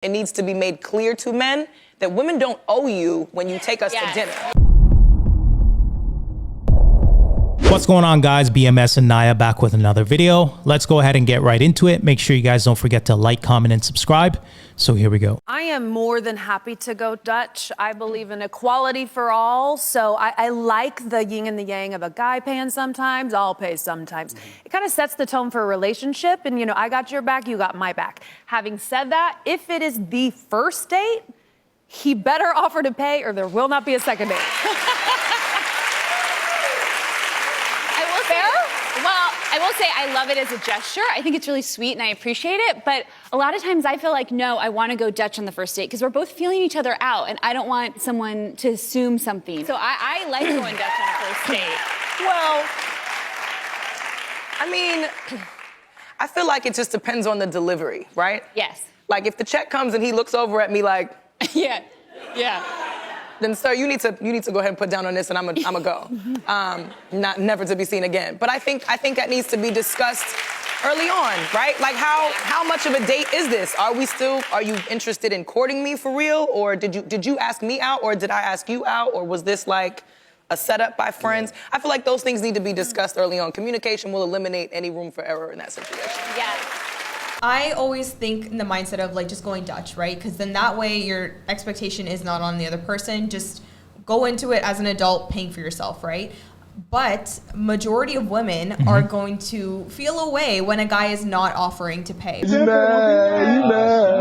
It needs to be made clear to men that women don't owe you when you take us to dinner. What's going on, guys? BMS and Naya back with another video. Let's go ahead and get right into it. Make sure you guys don't forget to like, comment, and subscribe. So here we go. I am more than happy to go Dutch. I believe in equality for all. So I like the yin and the yang of a guy paying sometimes, I'll pay sometimes. It kind of sets the tone for a relationship. And, you know, I got your back, you got my back. Having said that, if it is the first date, he better offer to pay or there will not be a second date. I will say I love it as a gesture. I think it's really sweet and I appreciate it. But a lot of times I feel like, no, I want to go Dutch on the first date because we're both feeling each other out and I don't want someone to assume something. So I like going Dutch on a first date. Well, I mean, I feel like it just depends on the delivery, right? Yes. Like if the check comes and he looks over at me like, yeah. then sir, you need to go ahead and put down on this and I'm gonna go. Never to be seen again. But I think that needs to be discussed early on, right? Like how much of a date is this? Are you interested in courting me for real? Or did you ask me out or did I ask you out? Or was this like a setup by friends? I feel like those things need to be discussed early on. Communication will eliminate any room for error in that situation. Yeah. I always think in the mindset of like just going Dutch, right? Because then that way your expectation is not on the other person. Just go into it as an adult paying for yourself, right? But majority of women are going to feel away when a guy is not offering to pay.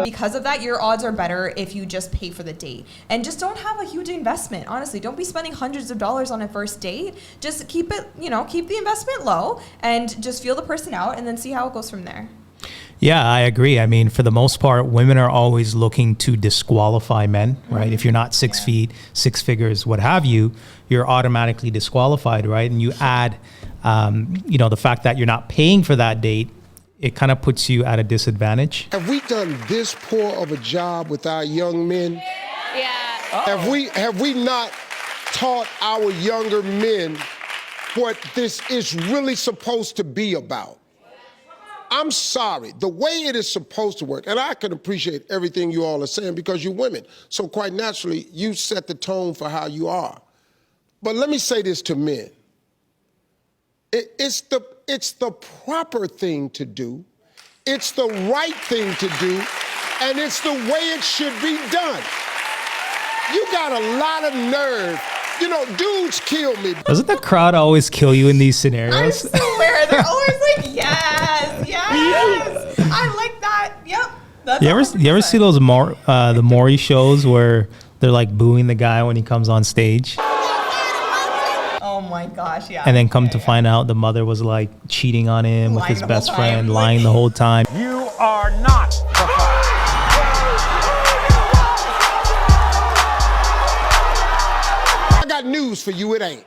Because of that, your odds are better if you just pay for the date. And just don't have a huge investment, honestly. Don't be spending hundreds of dollars on a first date. Just keep it, keep the investment low and just feel the person out and then see how it goes from there. Yeah, I agree. I mean, for the most part, women are always looking to disqualify men, right? If you're not 6 feet, 6 figures, what have you, you're automatically disqualified, right? And you add, the fact that you're not paying for that date, it kind of puts you at a disadvantage. Have we done this poor of a job with our young men? Yeah. Have we not taught our younger men what this is really supposed to be about? I'm sorry, the way it is supposed to work, and I can appreciate everything you all are saying because you're women, so quite naturally, you set the tone for how you are. But let me say this to men. It's the proper thing to do, it's the right thing to do, and it's the way it should be done. You got a lot of nerve. Dudes kill me. Doesn't the crowd always kill you in these scenarios? I swear, they're always like, yes. I like that. Yep. That's You ever see those the Mori shows where they're like booing the guy when he comes on stage? Oh my gosh, yeah. And then come to find out the mother was like cheating on him with his best friend, lying the whole time. You are not the father. I got news for you, it ain't.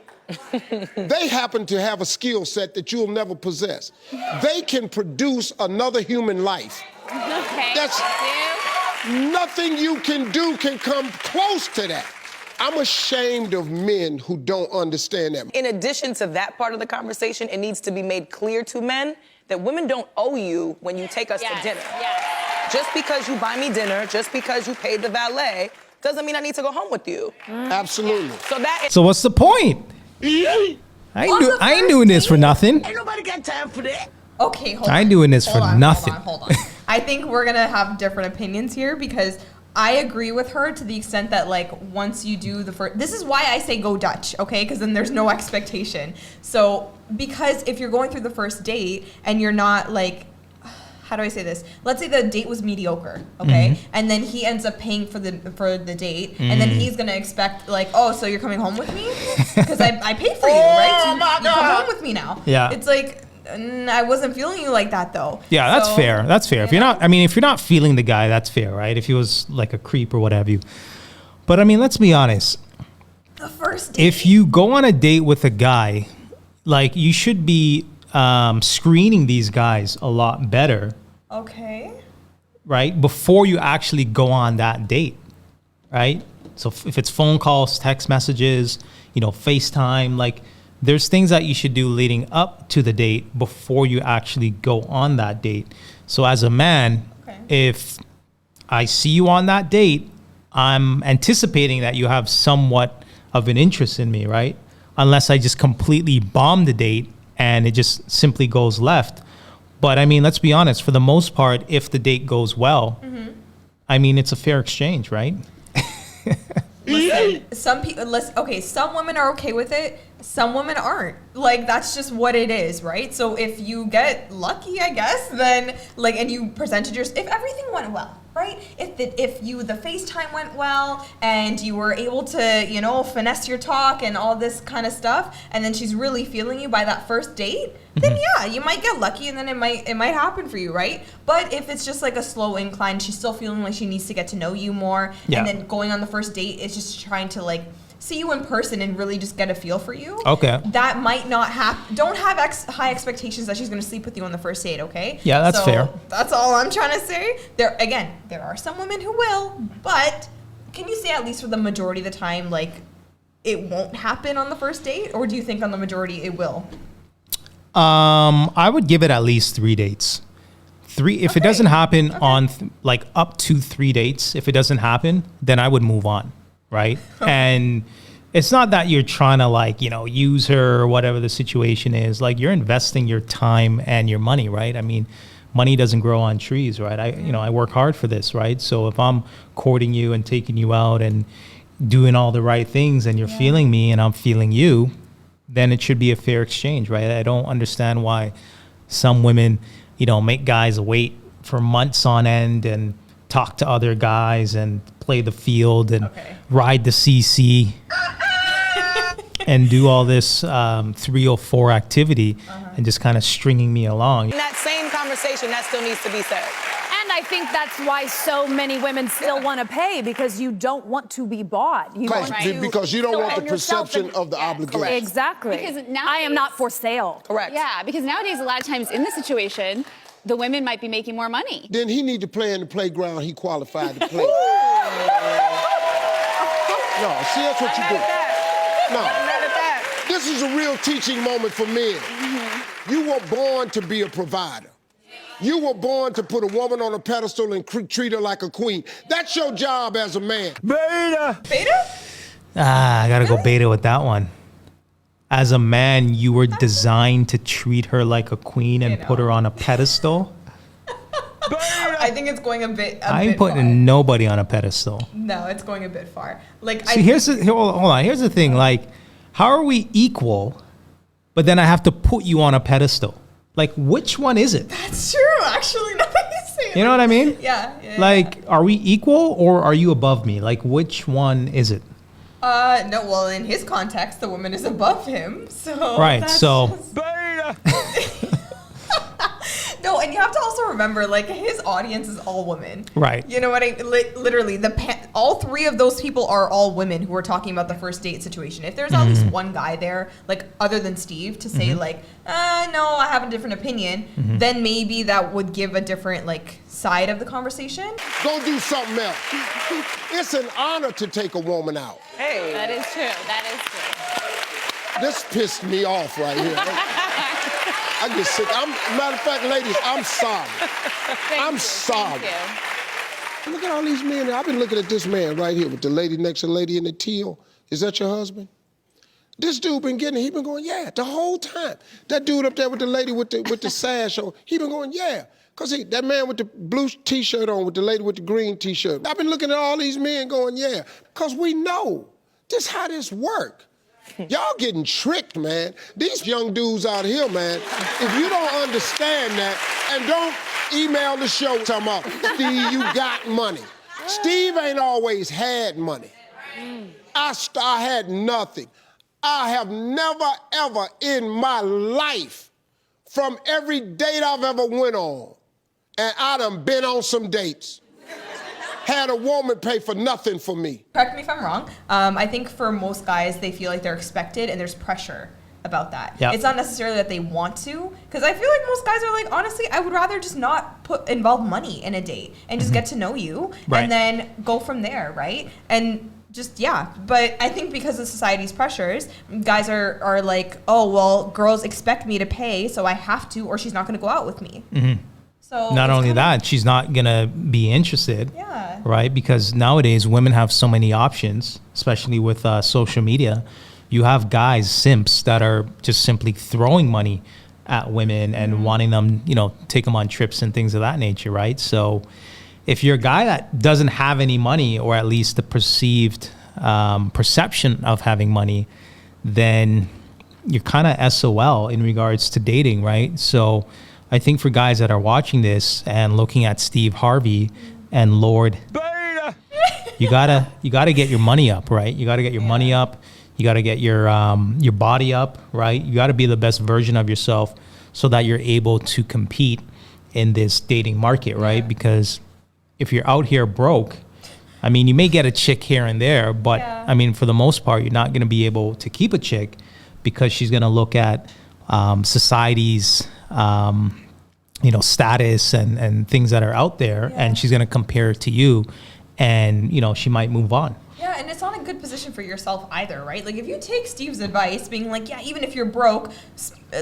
They happen to have a skill set that you'll never possess. They can produce another human life. Okay. That's nothing you can do can come close to that. I'm ashamed of men who don't understand that. In addition to that part of the conversation, it needs to be made clear to men that women don't owe you when you take us to dinner. Yes. Just because you buy me dinner, just because you paid the valet, doesn't mean I need to go home with you. Absolutely. So what's the point? I ain't doing this for nothing. Ain't nobody got time for that. Okay, hold on. I ain't doing this for nothing. Hold on. I think we're gonna have different opinions here because I agree with her to the extent that like once you do the first, this is why I say go Dutch, okay? Because then there's no expectation. So because if you're going through the first date and you're not like, how do I say this? Let's say the date was mediocre, okay? And then he ends up paying for the date, and then he's gonna expect like, oh, so you're coming home with me? Because I paid for you, right? So you come home with me now. Yeah. It's like, I wasn't feeling you like that though. Yeah, that's fair. That's fair. If you're not feeling the guy, that's fair, right? If he was like a creep or what have you. But I mean, let's be honest. The first date. If you go on a date with a guy, like you should be screening these guys a lot better. Okay. Right? Before you actually go on that date, right? So if it's phone calls, text messages, FaceTime, like there's things that you should do leading up to the date before you actually go on that date. So as a man, if I see you on that date, I'm anticipating that you have somewhat of an interest in me, right? Unless I just completely bomb the date and it just simply goes left. But I mean, let's be honest, for the most part, if the date goes well, I mean, it's a fair exchange, right? Listen, some women are okay with it. Some women aren't. Like, that's just what it is, right? So if you get lucky, I guess, then like, and you presented if everything went well, right? If the FaceTime went well and you were able to, you know, finesse your talk and all this kind of stuff, and then she's really feeling you by that first date, then yeah, you might get lucky and then it might happen for you, right? But if it's just like a slow incline, she's still feeling like she needs to get to know you more, and then going on the first date is just trying to like see you in person and really just get a feel for you. Okay. That might not happen. Don't have high expectations that she's going to sleep with you on the first date, okay? Yeah, that's fair. That's all I'm trying to say. There are some women who will, but can you say at least for the majority of the time, like, it won't happen on the first date? Or do you think on the majority it will? I would give it at least 3 dates. If it doesn't happen on like up to 3 dates, if it doesn't happen, then I would move on. Right. And it's not that you're trying to like, you know, use her or whatever the situation is. Like, you're investing your time and your money. Right. I mean, money doesn't grow on trees. Right. I work hard for this. Right. So if I'm courting you and taking you out and doing all the right things and you're feeling me and I'm feeling you, then it should be a fair exchange. Right. I don't understand why some women, you know, make guys wait for months on end and talk to other guys and play the field and ride the CC and do all this 304 activity and just kind of stringing me along. In that same conversation, that still needs to be said. And I think that's why so many women still want to pay, because you don't want to be bought. Because you don't want the perception of the obligation. Exactly. Because nowadays, I am not for sale. Correct. Yeah, because nowadays a lot of times in this situation, the women might be making more money. Then he need to play in the playground he qualified to play. No, see, that's what you do. No. This is a real teaching moment for men. You were born to be a provider. You were born to put a woman on a pedestal and treat her like a queen. That's your job as a man. Beta! Beta? I gotta go beta with that one. As a man, you were designed to treat her like a queen and put her on a pedestal. I think it's going a bit I ain't putting far. nobody on a pedestal. No, it's going a bit far. Like, See, hold on. Here's the thing. Like, how are we equal, but then I have to put you on a pedestal? Like, which one is it? That's true, actually. Now that you say it. You know what I mean? Yeah. Like, are we equal or are you above me? Like, which one is it? No, well, in his context, the woman is above him, so... Right, so... Beta! No, and you have to also remember, like, his audience is all women. Right. You know what I mean? Literally, all three of those people are all women who are talking about the first date situation. If there's at least one guy there, like, other than Steve, to say, like, no, I have a different opinion, then maybe that would give a different, like, side of the conversation. Go do something else. It's an honor to take a woman out. Hey. That is true. That is true. This pissed me off right here. I get sick. Matter of fact, ladies, I'm sorry. I'm sorry. Thank you. Look at all these men. I've been looking at this man right here with the lady next to the lady in the teal. Is that your husband? This dude been getting it. He been going, yeah, the whole time. That dude up there with the lady with the sash on, he been going, yeah. Because that man with the blue T-shirt on with the lady with the green T-shirt. I've been looking at all these men going, yeah. Because we know this how this work. Y'all getting tricked, man. These young dudes out here, man, if you don't understand that, and don't email the show talking about, Steve, you got money. Steve ain't always had money. I had nothing. I have never, ever in my life, from every date I've ever went on, and I done been on some dates, had a woman pay for nothing for me. Correct me if I'm wrong. I think for most guys, they feel like they're expected and there's pressure about that. Yep. It's not necessarily that they want to, because I feel like most guys are like, honestly, I would rather just not involve money in a date and just get to know you and then go from there, right? And just, yeah. But I think because of society's pressures, guys are like, oh, well, girls expect me to pay, so I have to, or she's not going to go out with me. So not it's only kinda- that, she's not gonna be interested. Yeah. Right? Because nowadays women have so many options, especially with social media. You have guys, simps, that are just simply throwing money at women and wanting them, you know, take them on trips and things of that nature, right? So if you're a guy that doesn't have any money, or at least the perceived perception of having money, then you're kind of SOL in regards to dating, right? So I think for guys that are watching this and looking at Steve Harvey and Lord, you gotta get your money up, right? You gotta get your money up. You gotta get your body up, right? You gotta be the best version of yourself so that you're able to compete in this dating market, right? Because if you're out here broke, I mean, you may get a chick here and there, but I mean, for the most part, you're not gonna be able to keep a chick because she's gonna look at society's you know, status and things that are out there, and she's gonna compare it to you, and you know, she might move on. Yeah, and it's not a good position for yourself either, right? Like if you take Steve's advice, being like, yeah, even if you're broke,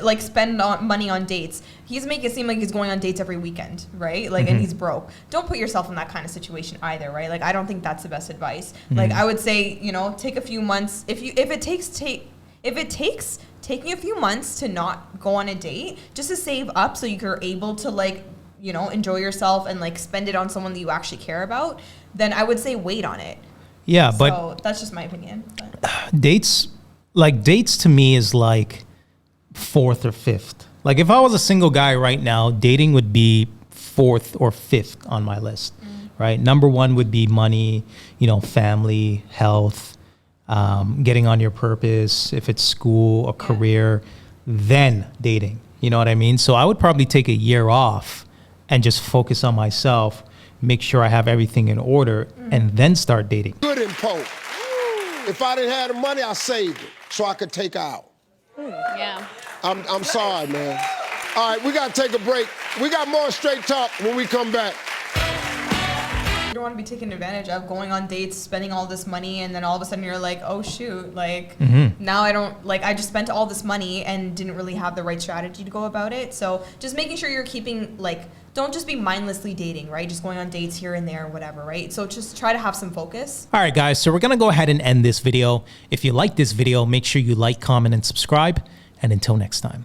like spend money on dates. He's making it seem like he's going on dates every weekend, right? Like, and he's broke. Don't put yourself in that kind of situation either, right? Like I don't think that's the best advice. Like I would say, you know, take a few months. If it takes taking a few months to not go on a date, just to save up so you're able to, like, you know, enjoy yourself and like spend it on someone that you actually care about, then I would say wait on it. Yeah, but So that's just my opinion. dates to me is like fourth or fifth. Like if I was a single guy right now, dating would be fourth or fifth on my list, right? Number one would be money, you know, family, health, getting on your purpose, if it's school, a career, then dating. You know what I mean? So I would probably take a year off and just focus on myself, make sure I have everything in order, and then start dating. Good in Pope. If I didn't have the money, I saved it so I could take her out. Yeah. I'm sorry, man. All right, we got to take a break. We got more Straight Talk when we come back. You don't want to be taken advantage of, going on dates, spending all this money, and then all of a sudden you're like, oh shoot, like now I just spent all this money and didn't really have the right strategy to go about it. So just making sure you're keeping, like, don't just be mindlessly dating, right? Just going on dates here and there, whatever, right? So just try to have some focus. All right, guys, so we're going to go ahead and end this video. If you like this video, make sure you like, comment, and subscribe. And until next time.